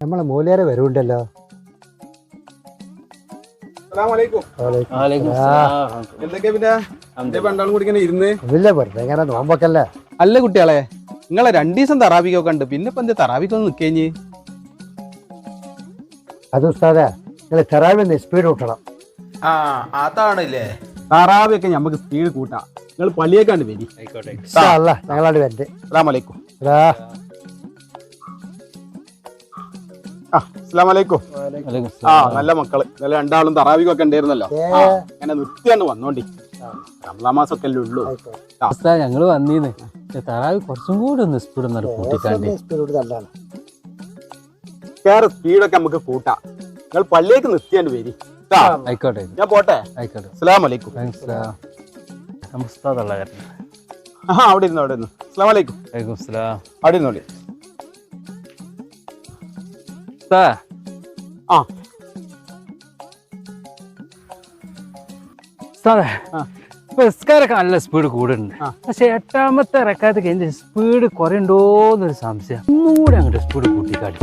നമ്മളെ മൂലേറെ വരുണ്ടല്ലോ. നോമ്പൊക്കല്ലേ. അല്ല കുട്ടികളെ, നിങ്ങളെ 2 ദിവസം തറാവിക്കൊക്കെ ഉണ്ട്, പിന്നെ ഇപ്പൊ എന്താ തറാവിക്കൊന്നും നിക്കഴിഞ്ഞ്? അത് ഉസ്താദേ, നിങ്ങൾ തറാവിന്ന് സ്പീഡ് കൂട്ടണം. അതാണല്ലേ തറാവിയൊക്കെ നമുക്ക് സ്പീഡ് കൂട്ടാം. നിങ്ങൾ പള്ളിയേക്കാണ്ട് വരി. ഞങ്ങളാണ്ട് വരണ്ട്. അസ്സലാമലൈക്കും. അസ്സലാമലൈക്കും. നല്ല മക്കള്, നല്ല 2 ആളും തറാവിക്കൊക്കെ ഉണ്ടായിരുന്നല്ലോ. അങ്ങനെ നിർത്തിയാണ്ട് വന്നോണ്ടി. റമദാൻ മാസമൊക്കെ അല്ലേ ഉള്ളൂ. ഞങ്ങള് വന്നീന്ന് തറാവി കുറച്ചും കൂടി ഒന്ന് സ്പീഡ് കൂട്ടിക്കാണ്ട്. വേറെ സ്പീഡൊക്കെ നമുക്ക് കൂട്ടാം. നിങ്ങൾ പള്ളിയേക്ക് നിർത്തിയാണ്ട് വരി. ആയിക്കോട്ടെ, ഞാൻ പോട്ടെ. ആയിക്കോട്ടെ. അസ്സലാമലൈക്കും. അവിടെ ഇരുന്നു. അസ്സലാമലൈക്കും. അവിടെ ഇരുന്നോളി. നിസ്കാരൊക്കെ നല്ല സ്പീഡ് കൂടുന്നുണ്ട്. പക്ഷെ 8ാമത്തെ റക്കാത്ത് കഴിഞ്ഞ സ്പീഡ് കുറയണ്ടോന്നൊരു സംശയം. ഒന്നുകൂടി അങ്ങോട്ട് സ്പീഡ് കൂട്ടിക്കാടി.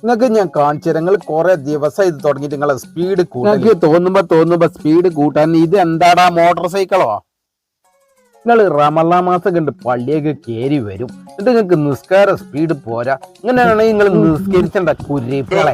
നിങ്ങൾക്ക് ഞാൻ കാണിച്ചു തരാം. നിങ്ങൾ കുറെ ദിവസം ഇത് തുടങ്ങിയിട്ട് നിങ്ങളെ സ്പീഡ് നിങ്ങൾക്ക് തോന്നുമ്പോ സ്പീഡ് കൂട്ടാൻ. ഇത് എന്താടാ, മോട്ടോർ സൈക്കിളോ? നിങ്ങൾ റമളാൻ മാസം കണ്ട് പള്ളിയൊക്കെ കയറി വരും, എന്നിട്ട് നിങ്ങൾക്ക് നിസ്കാര സ്പീഡ് പോരാ. ഇങ്ങനെയാണെങ്കിൽ നിങ്ങൾ നിസ്കരിച്ചണ്ട കുരിപ്പളെ.